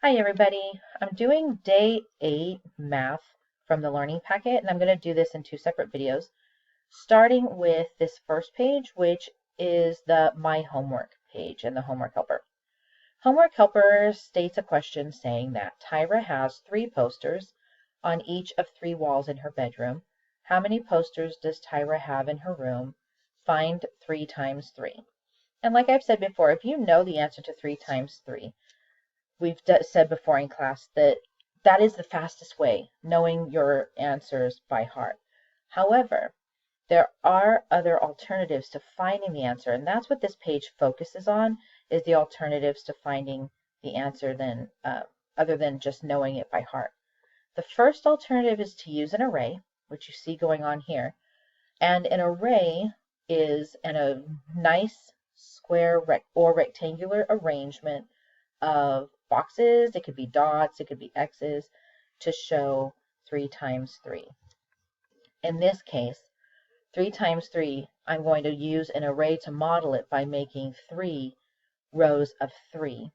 Hi everybody, I'm doing day 8 math from the learning packet, and I'm going to do this in 2 separate videos, starting with this first page, which is the My Homework page and the Homework Helper. Homework Helper states a question saying that Tyra has 3 posters on each of 3 walls in her bedroom. How many posters does Tyra have in her room? Find 3 times 3. And like I've said before, if you know the answer to 3 times 3, we've said before in class that that is the fastest way, knowing your answers by heart. However, there are other alternatives to finding the answer, and that's what this page focuses on, is the alternatives to finding the answer other than just knowing it by heart. The first alternative is to use an array, which you see going on here. And an array is a nice square or rectangular arrangement of boxes. It could be dots, it could be X's, to show 3 times 3. In this case, 3 times 3, I'm going to use an array to model it by making 3 rows of 3.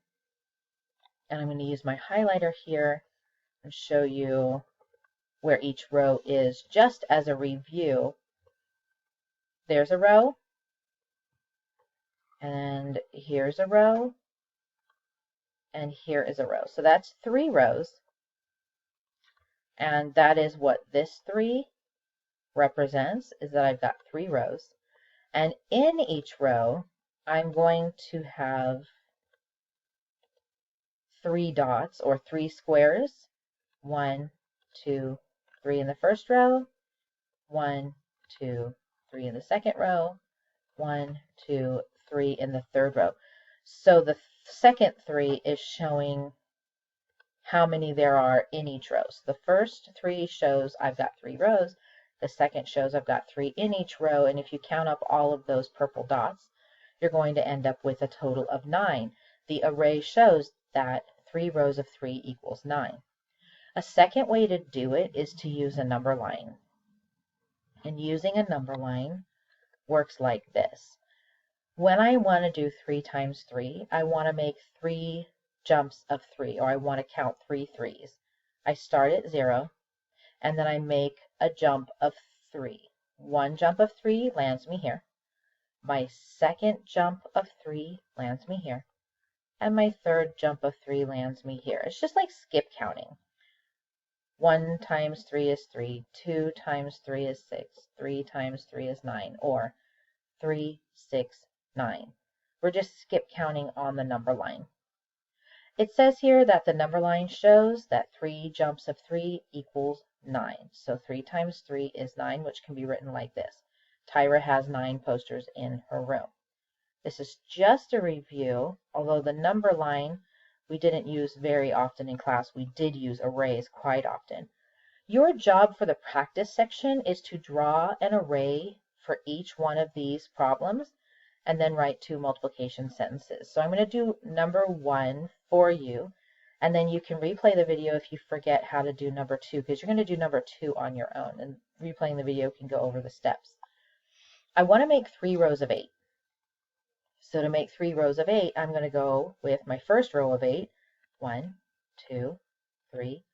And I'm going to use my highlighter here and show you where each row is, just as a review. There's a row, and here's a row, and here is a row. So that's 3 rows. And that is what this 3 represents, is that I've got 3 rows. And in each row, I'm going to have 3 dots or 3 squares. 1, 2, 3 in the first row. 1, 2, 3 in the second row. 1, 2, 3 in the third row. So the second 3 is showing how many there are in each row. So the first 3 shows I've got 3 rows. The second shows I've got 3 in each row. And if you count up all of those purple dots, you're going to end up with a total of 9. The array shows that 3 rows of 3 equals 9. A second way to do it is to use a number line. And using a number line works like this. When I want to do 3 times 3, I want to make 3 jumps of 3, or I want to count 3 3s. I start at 0, and then I make a jump of 3. One jump of 3 lands me here. My second jump of 3 lands me here. And my third jump of 3 lands me here. It's just like skip counting. 1 times 3 is 3. 2 times 3 is 6. 3 times 3 is 9. Or 3, 6, 9. We're just skip counting on the number line. It says here that the number line shows that 3 jumps of 3 equals 9. So 3 times 3 is 9, which can be written like this. Tyra has 9 posters in her room. This is just a review, although the number line we didn't use very often in class. We did use arrays quite often. Your job for the practice section is to draw an array for each one of these problems and then write 2 multiplication sentences. So I'm going to do number 1 for you, and then you can replay the video if you forget how to do number 2, because you're going to do number 2 on your own, and replaying the video can go over the steps. I want to make 3 rows of 8. So to make 3 rows of 8, I'm going to go with my first row of 8. 1, 2, 3,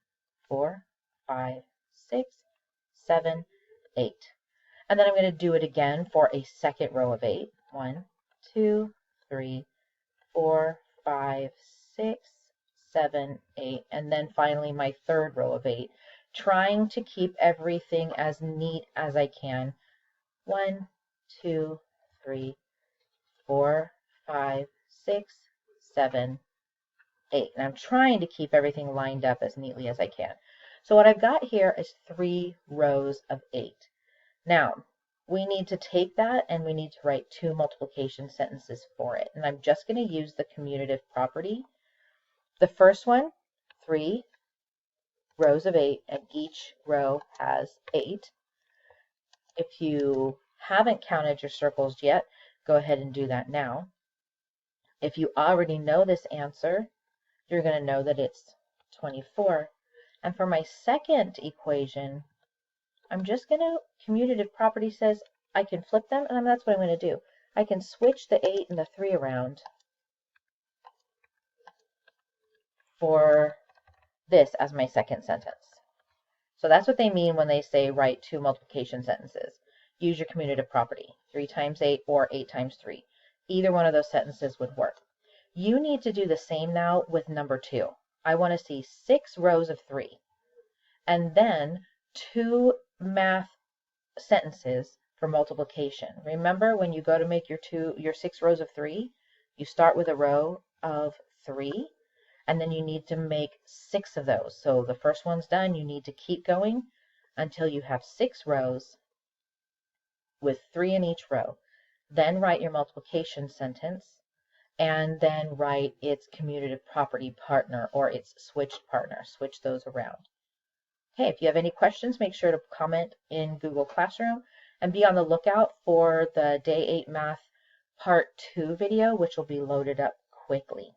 4, 5, 6, 7, 8. And then I'm going to do it again for a second row of 8. 1, 2, 3, 4, 5, 6, 7, 8. And then finally my third row of 8. Trying to keep everything as neat as I can. 1, 2, 3, 4, 5, 6, 7, 8. And I'm trying to keep everything lined up as neatly as I can. So what I've got here is 3 rows of 8. Now, we need to take that and we need to write 2 multiplication sentences for it. And I'm just going to use the commutative property. The first one, 3 rows of 8, and each row has 8. If you haven't counted your circles yet, go ahead and do that now. If you already know this answer, you're going to know that it's 24. And for my second equation, I'm just going to, commutative property says I can flip them, and that's what I'm going to do. I can switch the 8 and the 3 around. for this as my second sentence. So that's what they mean when they say write 2 multiplication sentences. Use your commutative property, 3 times 8 or 8 times 3. Either one of those sentences would work. You need to do the same now with number 2. I want to see 6 rows of 3, and then 2 math sentences for multiplication. Remember, when you go to make your 6 rows of 3, you start with a row of 3, and then you need to make 6 of those. So the first one's done, you need to keep going until you have 6 rows with 3 in each row. Then write your multiplication sentence, and then write its commutative property partner or its switched partner. Switch those around. Okay, if you have any questions, make sure to comment in Google Classroom, and be on the lookout for the Day 8 Math Part 2 video, which will be loaded up quickly.